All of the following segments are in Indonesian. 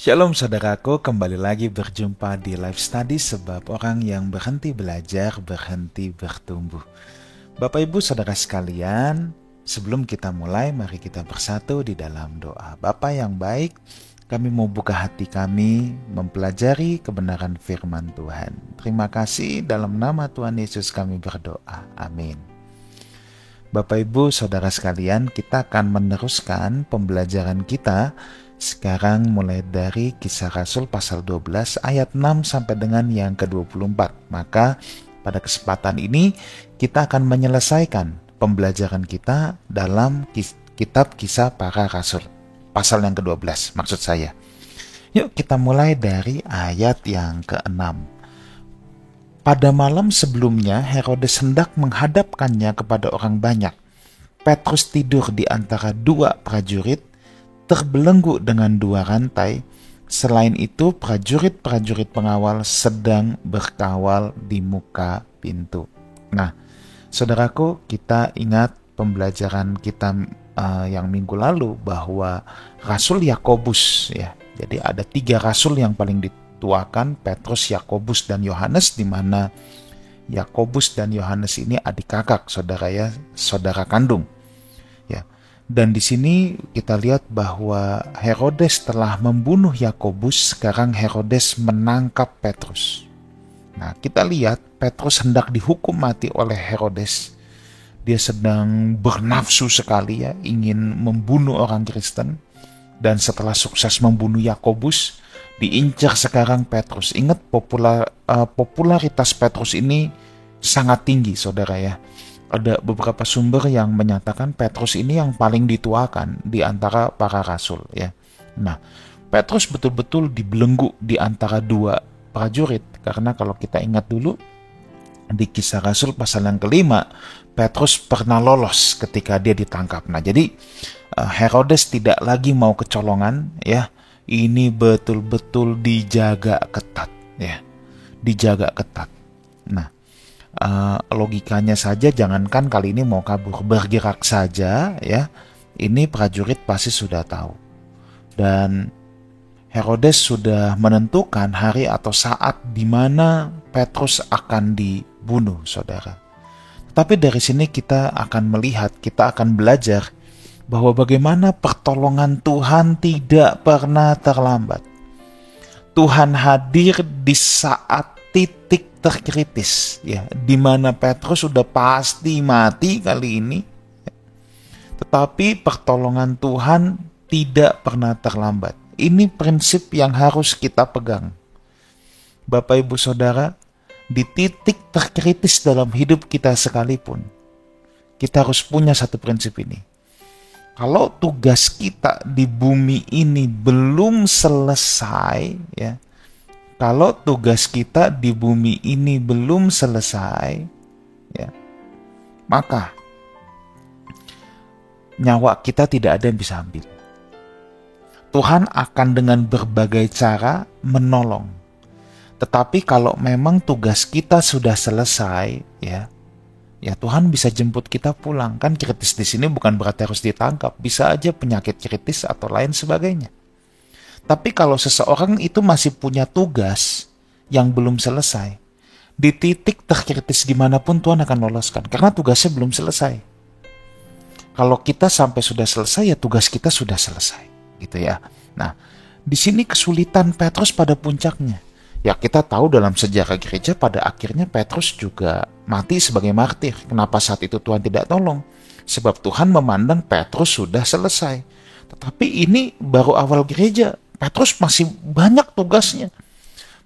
Shalom saudaraku, kembali lagi berjumpa di Life Study sebab orang yang berhenti belajar, berhenti bertumbuh. Bapak Ibu saudara sekalian, sebelum kita mulai, mari kita bersatu di dalam doa. Bapa yang baik, kami mau buka hati kami, mempelajari kebenaran firman Tuhan. Terima kasih, dalam nama Tuhan Yesus kami berdoa. Amin. Bapak Ibu saudara sekalian, kita akan meneruskan pembelajaran kita sekarang mulai dari Kisah Rasul pasal 12 ayat 6 sampai dengan yang ke-24. Maka pada kesempatan ini kita akan menyelesaikan pembelajaran kita dalam kitab Kisah Para Rasul. Pasal yang ke-12 maksud saya. Yuk kita mulai dari ayat yang ke-6. Pada malam sebelumnya Herodes hendak menghadapkannya kepada orang banyak. Petrus tidur di antara dua prajurit, terbelenggu dengan dua rantai. Selain itu, prajurit-prajurit pengawal sedang berkawal di muka pintu. Nah, saudaraku, kita ingat pembelajaran kita yang minggu lalu bahwa Rasul Yakobus, ya. Jadi ada 3 rasul yang paling dituakan, Petrus, Yakobus, dan Yohanes, di mana Yakobus dan Yohanes ini adik kakak, saudara kandung. Ya. Dan di sini kita lihat bahwa Herodes telah membunuh Yakobus, sekarang Herodes menangkap Petrus. Nah, kita lihat Petrus hendak dihukum mati oleh Herodes. Dia sedang bernafsu sekali, ya, ingin membunuh orang Kristen. Dan setelah sukses membunuh Yakobus, diincar sekarang Petrus. Ingat popularitas Petrus ini sangat tinggi, saudara, ya. Ada beberapa sumber yang menyatakan Petrus ini yang paling dituakan di antara para rasul, ya. Nah, Petrus betul-betul dibelenggu di antara dua prajurit, karena kalau kita ingat dulu di Kisah Rasul pasal yang ke-5, Petrus pernah lolos ketika dia ditangkap. Nah, jadi Herodes tidak lagi mau kecolongan, ya. Ini betul-betul dijaga ketat, ya. Dijaga ketat. Nah, logikanya saja, jangankan kali ini mau kabur, bergerak saja, ya, ini prajurit pasti sudah tahu. Dan Herodes sudah menentukan hari atau saat di mana Petrus akan dibunuh, saudara. Tapi dari sini kita akan melihat, kita akan belajar bahwa bagaimana pertolongan Tuhan tidak pernah terlambat. Tuhan hadir di saat titik terkritis, ya, di mana Petrus sudah pasti mati kali ini. Tetapi pertolongan Tuhan tidak pernah terlambat. Ini prinsip yang harus kita pegang. Bapak Ibu Saudara, di titik terkritis dalam hidup kita sekalipun, kita harus punya satu prinsip ini. Kalau tugas kita di bumi ini belum selesai, ya, kalau tugas kita di bumi ini belum selesai, ya, maka nyawa kita tidak ada yang bisa ambil. Tuhan akan dengan berbagai cara menolong. Tetapi kalau memang tugas kita sudah selesai, ya Tuhan bisa jemput kita pulang. Kan kritis di sini bukan berarti harus ditangkap, bisa aja penyakit kritis atau lain sebagainya. Tapi kalau seseorang itu masih punya tugas yang belum selesai, di titik terkritis dimanapun Tuhan akan loloskan, karena tugasnya belum selesai. Kalau kita sampai sudah selesai, ya tugas kita sudah selesai, gitu ya. Nah, di sini kesulitan Petrus pada puncaknya. Ya, kita tahu dalam sejarah gereja pada akhirnya Petrus juga mati sebagai martir. Kenapa saat itu Tuhan tidak tolong? Sebab Tuhan memandang Petrus sudah selesai. Tetapi ini baru awal gereja. Petrus masih banyak tugasnya.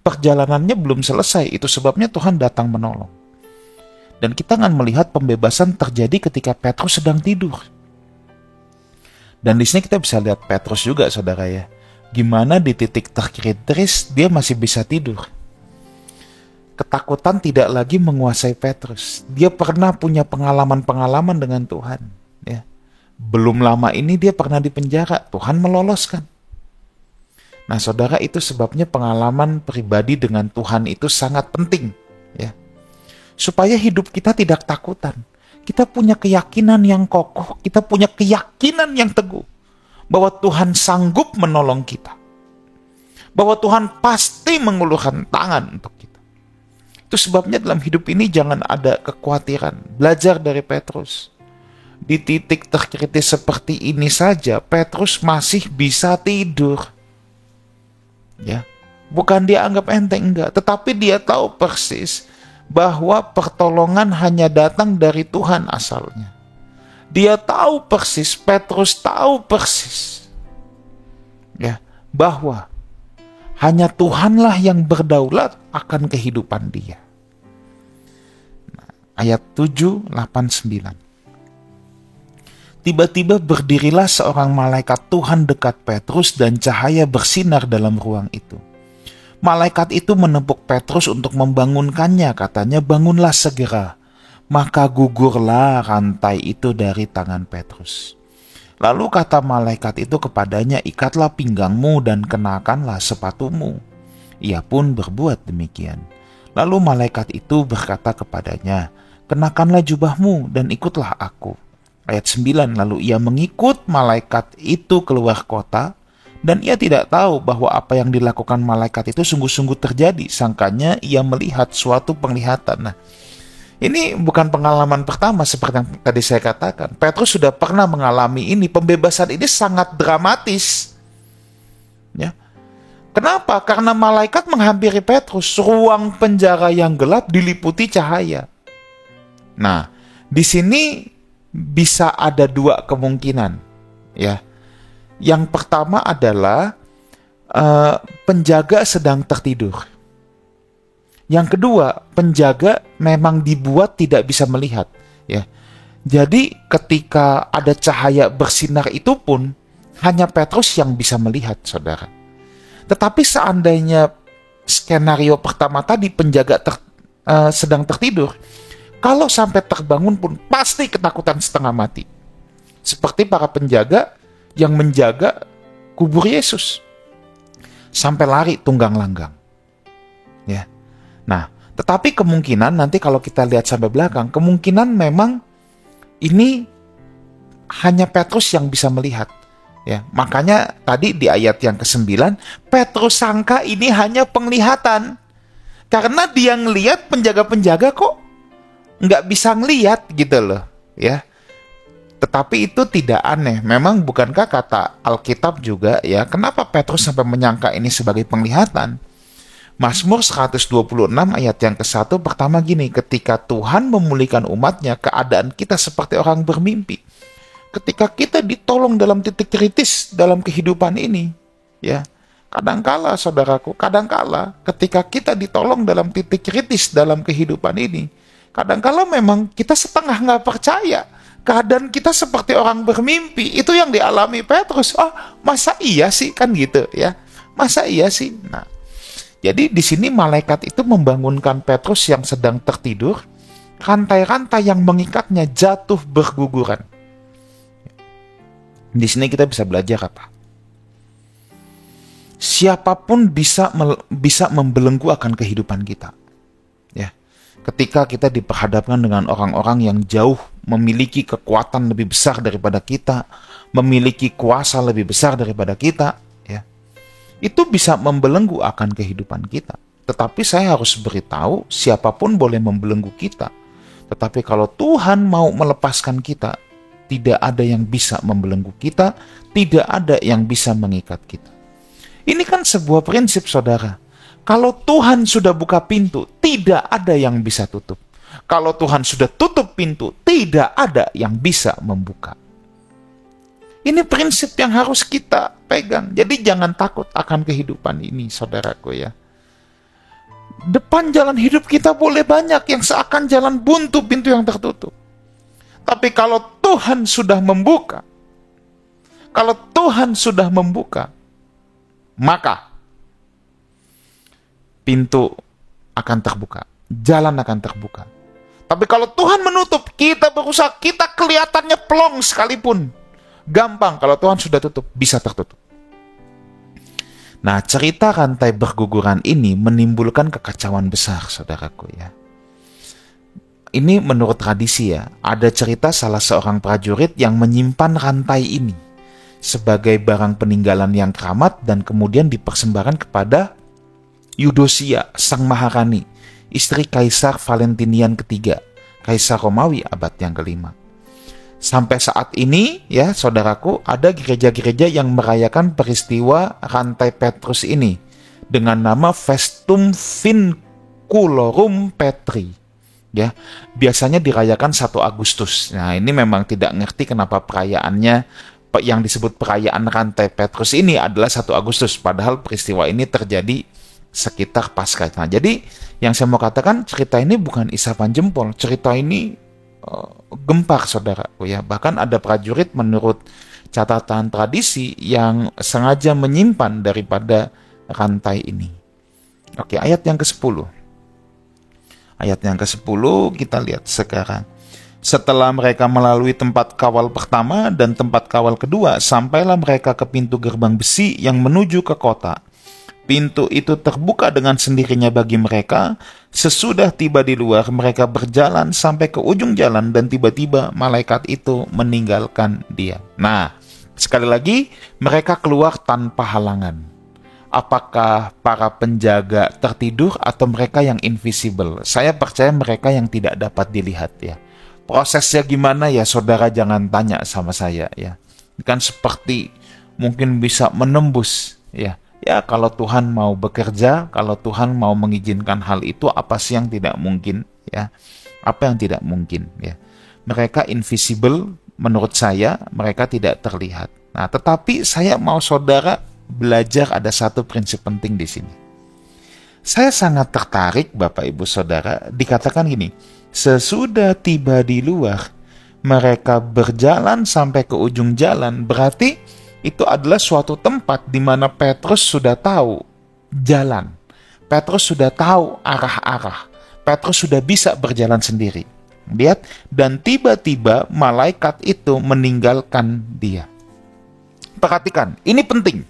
Perjalanannya belum selesai. Itu sebabnya Tuhan datang menolong. Dan kita akan melihat pembebasan terjadi ketika Petrus sedang tidur. Dan di sini kita bisa lihat Petrus juga, saudara, ya. Gimana di titik terkritis dia masih bisa tidur. Ketakutan tidak lagi menguasai Petrus. Dia pernah punya pengalaman-pengalaman dengan Tuhan, ya. Belum lama ini dia pernah dipenjara, Tuhan meloloskan. Nah, saudara, itu sebabnya pengalaman pribadi dengan Tuhan itu sangat penting, ya. Supaya hidup kita tidak takutan. Kita punya keyakinan yang kokoh, kita punya keyakinan yang teguh bahwa Tuhan sanggup menolong kita. bahwa Tuhan pasti mengulurkan tangan untuk kita. Itu sebabnya dalam hidup ini jangan ada kekhawatiran. Belajar dari Petrus. Di titik terkritis seperti ini saja, Petrus masih bisa tidur. Ya, bukan dia anggap enteng, enggak, tetapi dia tahu persis bahwa pertolongan hanya datang dari Tuhan asalnya. Dia tahu persis, Petrus tahu persis, ya, bahwa hanya Tuhanlah yang berdaulat akan kehidupan dia. Ayat 7, 8, 9. Tiba-tiba berdirilah seorang malaikat Tuhan dekat Petrus dan cahaya bersinar dalam ruang itu. Malaikat itu menepuk Petrus untuk membangunkannya, katanya, bangunlah segera. Maka gugurlah rantai itu dari tangan Petrus. Lalu kata malaikat itu kepadanya, ikatlah pinggangmu dan kenakanlah sepatumu. Ia pun berbuat demikian. Lalu malaikat itu berkata kepadanya, kenakanlah jubahmu dan ikutlah aku. Ayat 9, lalu ia mengikut malaikat itu keluar kota, dan ia tidak tahu bahwa apa yang dilakukan malaikat itu sungguh-sungguh terjadi. Sangkanya ia melihat suatu penglihatan. Nah, ini bukan pengalaman pertama seperti yang tadi saya katakan. Petrus sudah pernah mengalami ini. Pembebasan ini sangat dramatis. Ya. Kenapa? Karena malaikat menghampiri Petrus. Ruang penjara yang gelap diliputi cahaya. Nah, di sini bisa ada dua kemungkinan. Ya. Yang pertama adalah penjaga sedang tertidur. Yang kedua, penjaga memang dibuat tidak bisa melihat, ya. Jadi ketika ada cahaya bersinar itu pun hanya Petrus yang bisa melihat, saudara. Tetapi seandainya skenario pertama tadi penjaga sedang tertidur, kalau sampai terbangun pun pasti ketakutan setengah mati. Seperti para penjaga yang menjaga kubur Yesus sampai lari tunggang langgang, ya. Nah, tetapi kemungkinan nanti kalau kita lihat sampai belakang, kemungkinan memang ini hanya Petrus yang bisa melihat. Ya, makanya tadi di ayat yang ke-9, Petrus sangka ini hanya penglihatan. Karena dia ngelihat penjaga-penjaga kok nggak bisa ngelihat gitu loh. Ya. Tetapi itu tidak aneh. Memang bukankah kata Alkitab juga, ya, kenapa Petrus sampai menyangka ini sebagai penglihatan? Mazmur 126 ayat yang ke-1 pertama gini, ketika Tuhan memulihkan umatnya, keadaan kita seperti orang bermimpi. Ketika kita ditolong dalam titik kritis dalam kehidupan ini, ya, kadangkala saudaraku, kadangkala ketika kita ditolong dalam titik kritis dalam kehidupan ini, kadangkala memang kita setengah nggak percaya. Keadaan kita seperti orang bermimpi. Itu yang dialami Petrus. Oh, masa iya sih, kan gitu, ya? Masa iya sih? Nah, jadi di sini malaikat itu membangunkan Petrus yang sedang tertidur, rantai-rantai yang mengikatnya jatuh berguguran. Di sini kita bisa belajar apa? Siapapun bisa membelenggu akan kehidupan kita. Ya. Ketika kita diperhadapkan dengan orang-orang yang jauh memiliki kekuatan lebih besar daripada kita, memiliki kuasa lebih besar daripada kita, itu bisa membelenggu akan kehidupan kita. Tetapi saya harus beritahu, siapapun boleh membelenggu kita. Tetapi kalau Tuhan mau melepaskan kita, tidak ada yang bisa membelenggu kita, tidak ada yang bisa mengikat kita. Ini kan sebuah prinsip, saudara. Kalau Tuhan sudah buka pintu, tidak ada yang bisa tutup. Kalau Tuhan sudah tutup pintu, tidak ada yang bisa membuka. Ini prinsip yang harus kita pegang. Jadi jangan takut akan kehidupan ini, saudaraku, ya. Depan jalan hidup kita boleh banyak yang seakan jalan buntu, pintu yang tertutup. Tapi kalau Tuhan sudah membuka, maka pintu akan terbuka, jalan akan terbuka. Tapi kalau Tuhan menutup, kita berusaha, kita kelihatannya plong sekalipun, gampang. Kalau Tuhan sudah tutup, bisa tertutup. Nah, cerita rantai berguguran ini menimbulkan kekacauan besar, saudaraku, ya. Ini menurut tradisi, ya. Ada cerita salah seorang prajurit yang menyimpan rantai ini. sebagai barang peninggalan yang keramat dan kemudian dipersembahkan kepada Eudosia, sang maharani, istri Kaisar Valentinian ketiga, Kaisar Romawi abad yang kelima. Sampai saat ini ya saudaraku, ada gereja-gereja yang merayakan peristiwa rantai Petrus ini dengan nama Festum Vinculorum Petri. Ya, biasanya dirayakan 1 Agustus. Nah, ini memang tidak ngerti kenapa perayaannya yang disebut perayaan rantai Petrus ini adalah 1 Agustus, padahal peristiwa ini terjadi sekitar Paskah. Nah, jadi yang saya mau katakan, cerita ini bukan isapan jempol, cerita ini gempar saudaraku ya. Bahkan ada prajurit menurut catatan tradisi yang sengaja menyimpan daripada rantai ini. Oke, ayat yang ke-10. Ayat yang ke-10 kita lihat sekarang. Setelah mereka melalui tempat kawal pertama dan tempat kawal kedua, sampailah mereka ke pintu gerbang besi yang menuju ke kota. Pintu itu terbuka dengan sendirinya bagi mereka. Sesudah tiba di luar, mereka berjalan sampai ke ujung jalan dan tiba-tiba malaikat itu meninggalkan dia. Nah, sekali lagi, mereka keluar tanpa halangan. Apakah para penjaga tertidur atau mereka yang invisible? Saya percaya mereka yang tidak dapat dilihat ya. Prosesnya gimana ya saudara, jangan tanya sama saya ya. Kan seperti mungkin bisa menembus ya. Ya kalau Tuhan mau bekerja, kalau Tuhan mau mengizinkan hal itu, apa sih yang tidak mungkin ya? Apa yang tidak mungkin ya? Mereka invisible menurut saya, mereka tidak terlihat. Nah, tetapi saya mau saudara belajar ada satu prinsip penting di sini. Saya sangat tertarik Bapak Ibu Saudara, dikatakan gini, sesudah tiba di luar, mereka berjalan sampai ke ujung jalan, berarti itu adalah suatu tempat di mana Petrus sudah tahu jalan. Petrus sudah tahu arah-arah. Petrus sudah bisa berjalan sendiri. Lihat, dan tiba-tiba malaikat itu meninggalkan dia. Perhatikan, ini penting.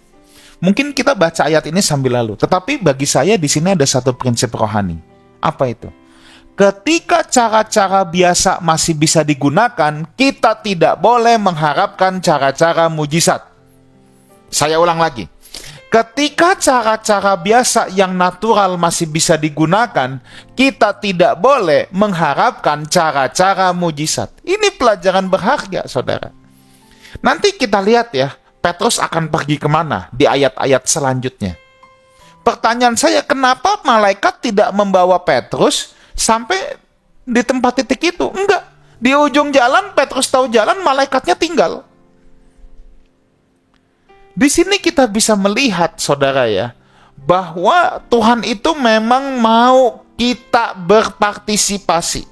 Mungkin kita baca ayat ini sambil lalu, tetapi bagi saya di sini ada satu prinsip rohani. Apa itu? Ketika cara-cara biasa masih bisa digunakan, kita tidak boleh mengharapkan cara-cara mujizat. Saya ulang lagi. Ketika cara-cara biasa yang natural masih bisa digunakan, kita tidak boleh mengharapkan cara-cara mujizat. Ini pelajaran berharga, saudara. Nanti kita lihat ya, Petrus akan pergi kemana di ayat-ayat selanjutnya. Pertanyaan saya, kenapa malaikat tidak membawa Petrus sampai di tempat titik itu? Enggak. Di ujung jalan, Petrus tahu jalan, malaikatnya tinggal. Di sini kita bisa melihat, saudara ya, bahwa Tuhan itu memang mau kita berpartisipasi.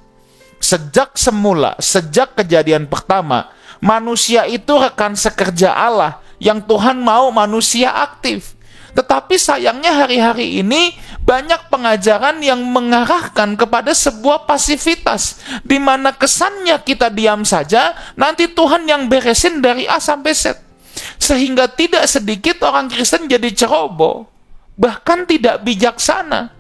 Sejak semula, sejak kejadian pertama, manusia itu rekan sekerja Allah yang Tuhan mau manusia aktif. Tetapi sayangnya hari-hari ini banyak pengajaran yang mengarahkan kepada sebuah pasivitas, di mana kesannya kita diam saja, nanti Tuhan yang beresin dari A sampai Z. Sehingga tidak sedikit orang Kristen jadi ceroboh, bahkan tidak bijaksana,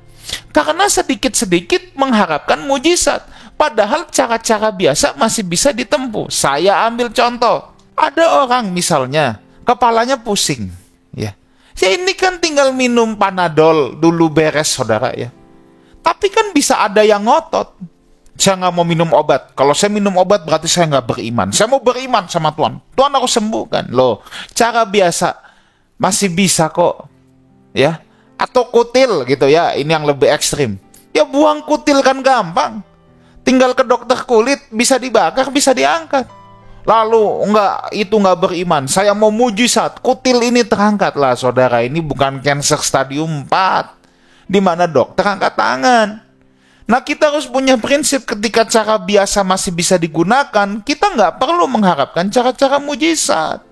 karena sedikit-sedikit mengharapkan mujizat, padahal cara-cara biasa masih bisa ditempuh. Saya ambil contoh, ada orang misalnya kepalanya pusing, ya ini kan tinggal minum Panadol dulu beres, saudara ya. Tapi kan bisa ada yang ngotot, saya nggak mau minum obat. Kalau saya minum obat berarti saya nggak beriman. Saya mau beriman sama Tuhan. Tuhan harus sembuhkan. Loh, cara biasa masih bisa kok, ya. Atau kutil gitu ya, ini yang lebih ekstrim. Ya buang kutil kan gampang. Tinggal ke dokter kulit, bisa dibakar, bisa diangkat. Lalu itu nggak beriman, saya mau mujizat, kutil ini terangkat. Lah saudara, ini bukan cancer stadium 4 di mana dokter angkat tangan. Nah, kita harus punya prinsip, ketika cara biasa masih bisa digunakan, kita nggak perlu mengharapkan cara-cara mujizat.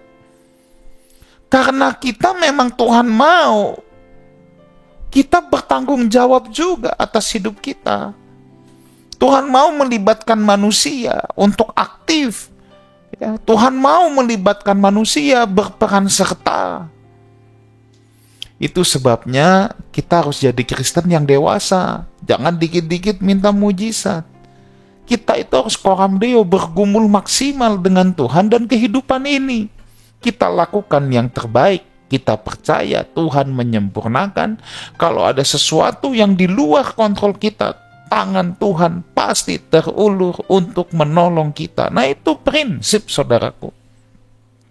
Karena kita memang Tuhan mau kita bertanggung jawab juga atas hidup kita. Tuhan mau melibatkan manusia untuk aktif. Ya, Tuhan mau melibatkan manusia berperan serta. Itu sebabnya kita harus jadi Kristen yang dewasa. Jangan dikit-dikit minta mujizat. Kita itu harus coram deo, bergumul maksimal dengan Tuhan dan kehidupan ini. kita lakukan yang terbaik. Kita percaya Tuhan menyempurnakan. Kalau ada sesuatu yang di luar kontrol kita, tangan Tuhan pasti terulur untuk menolong kita. Nah, itu prinsip, saudaraku.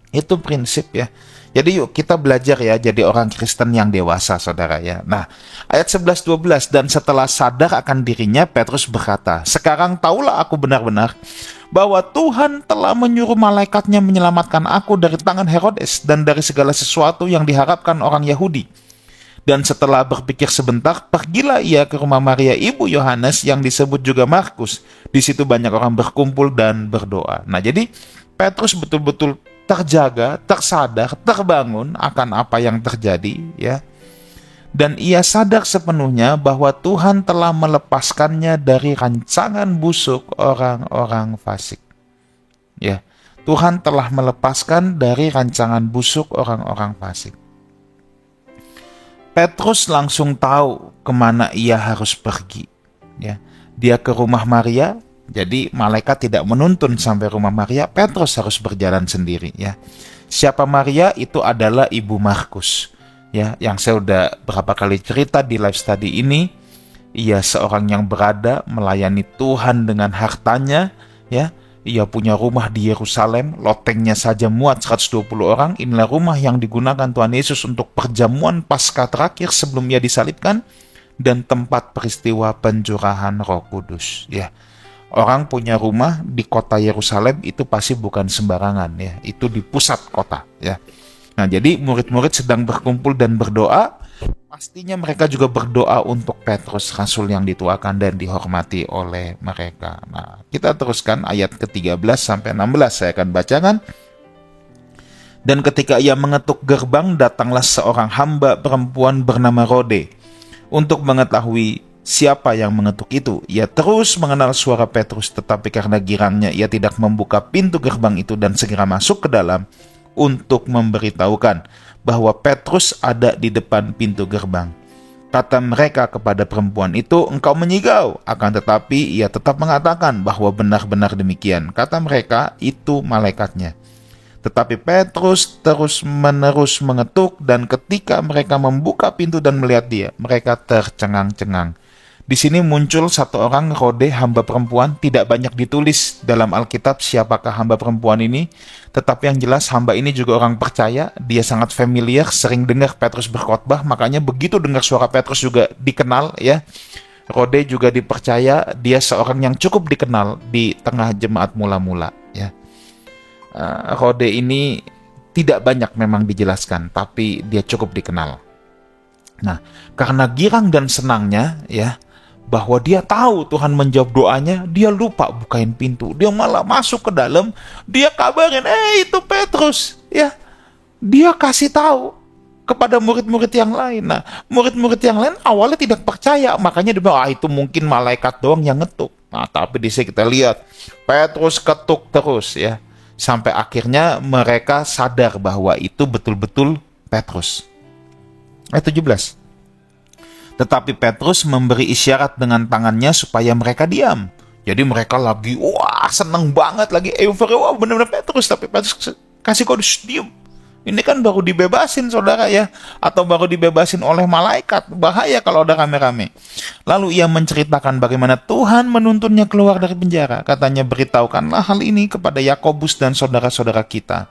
Itu prinsip ya. Jadi yuk kita belajar ya jadi orang Kristen yang dewasa, saudara ya. Nah, ayat 11-12, dan setelah sadar akan dirinya, Petrus berkata, "Sekarang taulah aku benar-benar bahwa Tuhan telah menyuruh malaikatnya menyelamatkan aku dari tangan Herodes dan dari segala sesuatu yang diharapkan orang Yahudi." Dan setelah berpikir sebentar, pergilah ia ke rumah Maria ibu Yohanes yang disebut juga Markus. Di situ banyak orang berkumpul dan berdoa. Nah, jadi Petrus betul-betul terjaga, tersadar, terbangun akan apa yang terjadi ya. Dan ia sadar sepenuhnya bahwa Tuhan telah melepaskannya dari rancangan busuk orang-orang fasik. Ya, Tuhan telah melepaskan dari rancangan busuk orang-orang fasik. Petrus langsung tahu kemana ia harus pergi. Ya, dia ke rumah Maria. Jadi malaikat tidak menuntun sampai rumah Maria, Petrus harus berjalan sendiri ya. Siapa Maria? Itu adalah ibu Markus. Ya, yang saya udah berapa kali cerita di live study ini, ia seorang yang berada melayani Tuhan dengan hartanya ya. Ia punya rumah di Yerusalem, lotengnya saja muat 120 orang. Inilah rumah yang digunakan Tuhan Yesus untuk perjamuan Paskah terakhir sebelum ia disalibkan dan tempat peristiwa pencurahan Roh Kudus ya. Orang punya rumah di kota Yerusalem itu pasti bukan sembarangan ya, itu di pusat kota ya. Nah, jadi murid-murid sedang berkumpul dan berdoa, pastinya mereka juga berdoa untuk Petrus, rasul yang dituakan dan dihormati oleh mereka. Nah, kita teruskan ayat ke-13 sampai 16, saya akan bacakan. Dan ketika ia mengetuk gerbang, datanglah seorang hamba perempuan bernama Rode untuk mengetahui siapa yang mengetuk itu. Ia terus mengenal suara Petrus, tetapi karena girangnya ia tidak membuka pintu gerbang itu dan segera masuk ke dalam untuk memberitahukan bahwa Petrus ada di depan pintu gerbang. Kata mereka kepada perempuan itu, "Engkau menyigau." Akan tetapi ia tetap mengatakan bahwa benar-benar demikian. Kata mereka, "Itu malaikatnya." Tetapi Petrus terus-menerus mengetuk, dan ketika mereka membuka pintu dan melihat dia, mereka tercengang-cengang. Di sini muncul satu orang, Rode, hamba perempuan. Tidak banyak ditulis dalam Alkitab siapakah hamba perempuan ini, tetapi yang jelas hamba ini juga orang percaya. Dia sangat familiar, sering dengar Petrus berkhotbah, makanya begitu dengar suara Petrus juga dikenal ya. Rode juga dipercaya, dia seorang yang cukup dikenal di tengah jemaat mula-mula ya. Rode ini tidak banyak memang dijelaskan, tapi dia cukup dikenal. Nah, karena girang dan senangnya ya, bahwa dia tahu Tuhan menjawab doanya, dia lupa bukain pintu. Dia malah masuk ke dalam, dia kabarin, itu Petrus. Ya, dia kasih tahu kepada murid-murid yang lain. Nah, murid-murid yang lain awalnya tidak percaya, makanya dia bilang, itu mungkin malaikat doang yang ngetuk. Nah, tapi di sini kita lihat, Petrus ketuk terus ya, sampai akhirnya mereka sadar bahwa itu betul-betul Petrus. Ayat 17. Tetapi Petrus memberi isyarat dengan tangannya supaya mereka diam. Jadi mereka lagi, seneng banget, lagi euforia, benar-benar Petrus. Tapi Petrus kasih kode, diam. Ini kan baru dibebasin, saudara ya. Atau baru dibebasin oleh malaikat. Bahaya kalau ada rame-rame. Lalu ia menceritakan bagaimana Tuhan menuntunnya keluar dari penjara. Katanya, beritahukanlah hal ini kepada Yakobus dan saudara-saudara kita.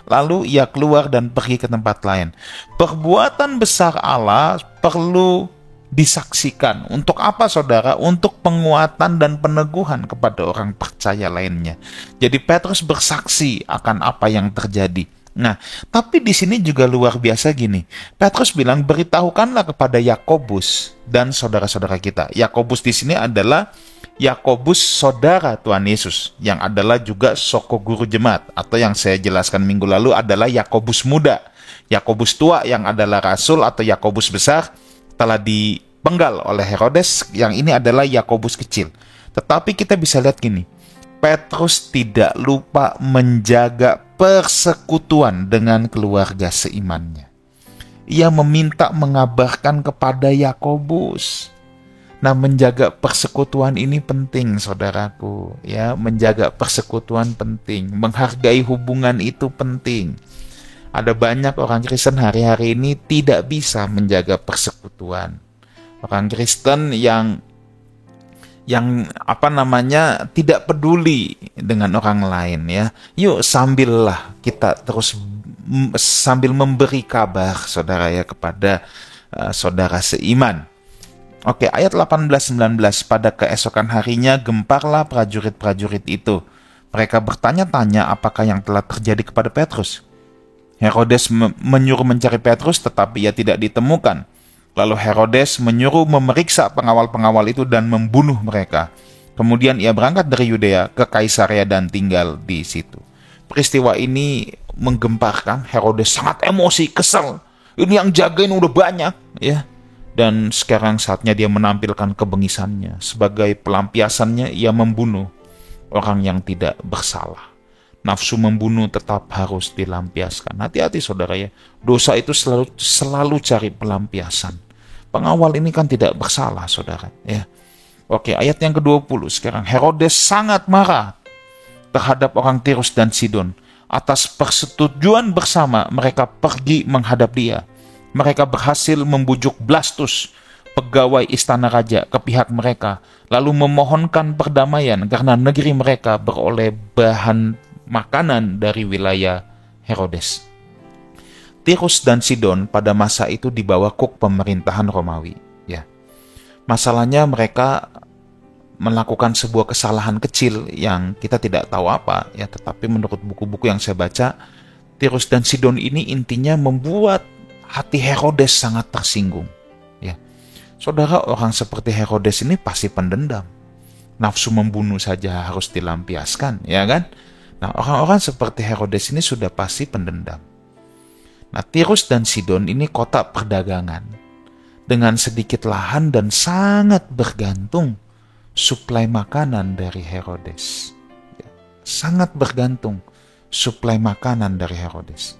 Lalu ia keluar dan pergi ke tempat lain. Perbuatan besar Allah perlu disaksikan. Untuk apa, saudara? Untuk penguatan dan peneguhan kepada orang percaya lainnya. Jadi Petrus bersaksi akan apa yang terjadi. Nah, tapi di sini juga luar biasa gini. Petrus bilang, beritahukanlah kepada Yakobus dan saudara-saudara kita. Yakobus di sini adalah Yakobus saudara Tuhan Yesus, yang adalah juga soko guru jemaat, atau yang saya jelaskan minggu lalu adalah Yakobus muda. Yakobus tua yang adalah rasul, atau Yakobus besar telah dipenggal oleh Herodes. Yang ini adalah Yakobus kecil. Tetapi kita bisa lihat gini, Petrus tidak lupa menjaga persekutuan dengan keluarga seimannya. Ia meminta mengabarkan kepada Yakobus. Nah, menjaga persekutuan ini penting, saudaraku. Ya, menjaga persekutuan penting, menghargai hubungan itu penting. Ada banyak orang Kristen hari-hari ini tidak bisa menjaga persekutuan. Orang Kristen yang tidak peduli dengan orang lain ya. Yuk sambillah kita terus sambil memberi kabar saudara ya kepada saudara seiman. Oke, ayat 18-19, pada keesokan harinya gemparlah prajurit-prajurit itu. Mereka bertanya-tanya apakah yang telah terjadi kepada Petrus. Herodes menyuruh mencari Petrus, tetapi ia tidak ditemukan. Lalu Herodes menyuruh memeriksa pengawal-pengawal itu dan membunuh mereka. Kemudian ia berangkat dari Yudea ke Kaisarea dan tinggal di situ. Peristiwa ini menggemparkan. Herodes sangat emosi, kesel. Ini yang jagain udah banyak, ya. Dan sekarang saatnya dia menampilkan kebengisannya. Sebagai pelampiasannya, ia membunuh orang yang tidak bersalah. Nafsu membunuh tetap harus dilampiaskan. Hati-hati saudara ya. Dosa itu selalu cari pelampiasan. Pengawal ini kan tidak bersalah saudara ya. Oke, ayat yang ke-20 sekarang. Herodes sangat marah terhadap orang Tirus dan Sidon. Atas persetujuan bersama mereka pergi menghadap dia. Mereka berhasil membujuk Blastus, pegawai istana raja, ke pihak mereka. Lalu memohonkan perdamaian karena negeri mereka beroleh bahan makanan dari wilayah Herodes. Tirus dan Sidon pada masa itu di bawah kuk pemerintahan Romawi. Ya, masalahnya mereka melakukan sebuah kesalahan kecil yang kita tidak tahu apa. Ya, tetapi menurut buku-buku yang saya baca, Tirus dan Sidon ini intinya membuat hati Herodes sangat tersinggung. Ya, saudara, orang seperti Herodes ini pasti pendendam. Nafsu membunuh saja harus dilampiaskan, ya kan? Nah, orang-orang seperti Herodes ini sudah pasti pendendam. Nah, Tirus dan Sidon ini kota perdagangan dengan sedikit lahan dan sangat bergantung suplai makanan dari Herodes. Sangat bergantung suplai makanan dari Herodes.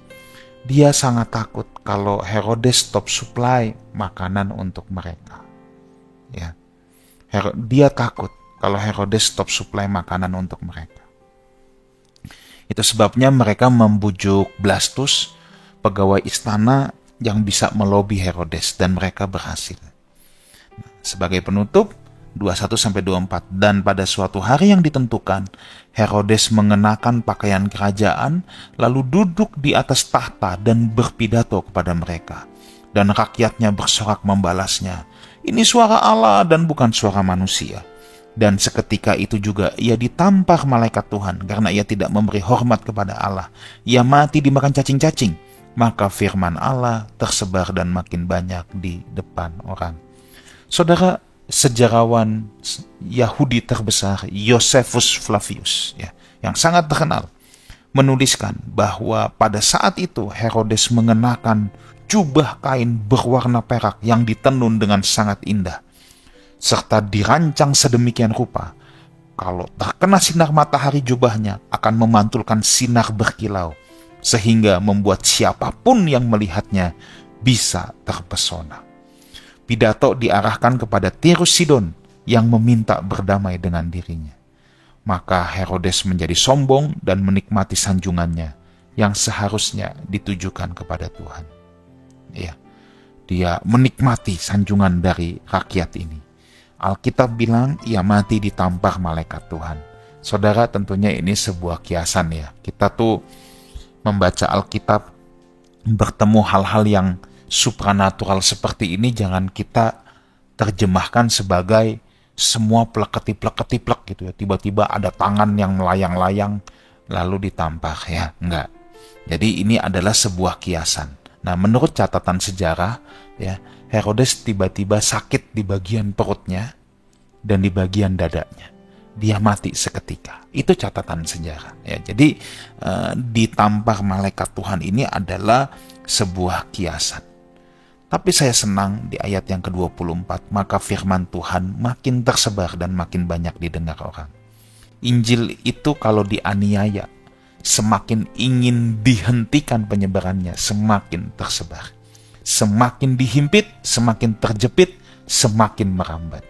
Dia sangat takut kalau Herodes stop supply makanan untuk mereka. Ya. Dia takut kalau Herodes stop supply makanan untuk mereka. Itu sebabnya mereka membujuk Blastus, pegawai istana yang bisa melobi Herodes, dan mereka berhasil. Sebagai penutup, 21-24, dan pada suatu hari yang ditentukan, Herodes mengenakan pakaian kerajaan, lalu duduk di atas tahta dan berpidato kepada mereka. Dan rakyatnya bersorak membalasnya, "Ini suara Allah dan bukan suara manusia." Dan seketika itu juga ia ditampar malaikat Tuhan karena ia tidak memberi hormat kepada Allah. Ia mati dimakan cacing-cacing. Maka firman Allah tersebar dan makin banyak di depan orang. Saudara, sejarawan Yahudi terbesar Josephus Flavius ya, yang sangat terkenal, menuliskan bahwa pada saat itu Herodes mengenakan jubah kain berwarna perak yang ditenun dengan sangat indah, serta dirancang sedemikian rupa, kalau terkena sinar matahari jubahnya akan memantulkan sinar berkilau, sehingga membuat siapapun yang melihatnya bisa terpesona. Pidato diarahkan kepada Tirus Sidon yang meminta berdamai dengan dirinya. Maka Herodes menjadi sombong dan menikmati sanjungannya yang seharusnya ditujukan kepada Tuhan. Ya, dia menikmati sanjungan dari rakyat ini. Alkitab bilang ia mati ditampar malaikat Tuhan. Saudara, tentunya ini sebuah kiasan ya. Kita tuh membaca Alkitab, bertemu hal-hal yang supranatural seperti ini, jangan kita terjemahkan sebagai semua plek-plek gitu ya. Tiba-tiba ada tangan yang melayang-layang lalu ditampar ya. Enggak. Jadi ini adalah sebuah kiasan. Nah, menurut catatan sejarah ya, Herodes tiba-tiba sakit di bagian perutnya dan di bagian dadanya. Dia mati seketika. Itu catatan sejarah. Ya, jadi ditampar malaikat Tuhan ini adalah sebuah kiasan. Tapi saya senang di ayat yang ke-24, maka firman Tuhan makin tersebar dan makin banyak didengar orang. Injil itu kalau dianiaya, semakin ingin dihentikan penyebarannya, semakin tersebar. Semakin dihimpit, semakin terjepit, semakin merambat.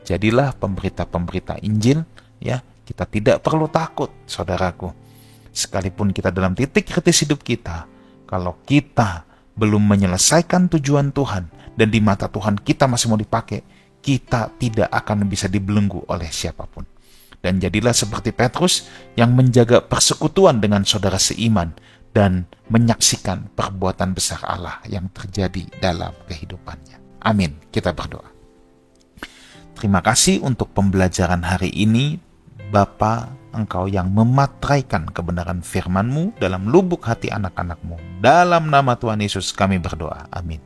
Jadilah pemberita-pemberita Injil, ya. Kita tidak perlu takut, saudaraku. Sekalipun kita dalam titik kritis hidup kita, Kalau kita belum menyelesaikan tujuan Tuhan dan di mata Tuhan kita masih mau dipakai, kita tidak akan bisa dibelenggu oleh siapapun. Dan jadilah seperti Petrus yang menjaga persekutuan dengan saudara seiman dan menyaksikan perbuatan besar Allah yang terjadi dalam kehidupannya. Amin. Kita berdoa. Terima kasih untuk pembelajaran hari ini, Bapa, Engkau yang mematraikan kebenaran firman-Mu dalam lubuk hati anak-anak-Mu. Dalam nama Tuhan Yesus kami berdoa. Amin.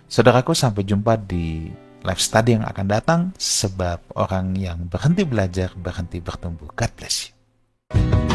Saudaraku, sampai jumpa di live study yang akan datang, sebab orang yang berhenti belajar, berhenti bertumbuh. God bless you.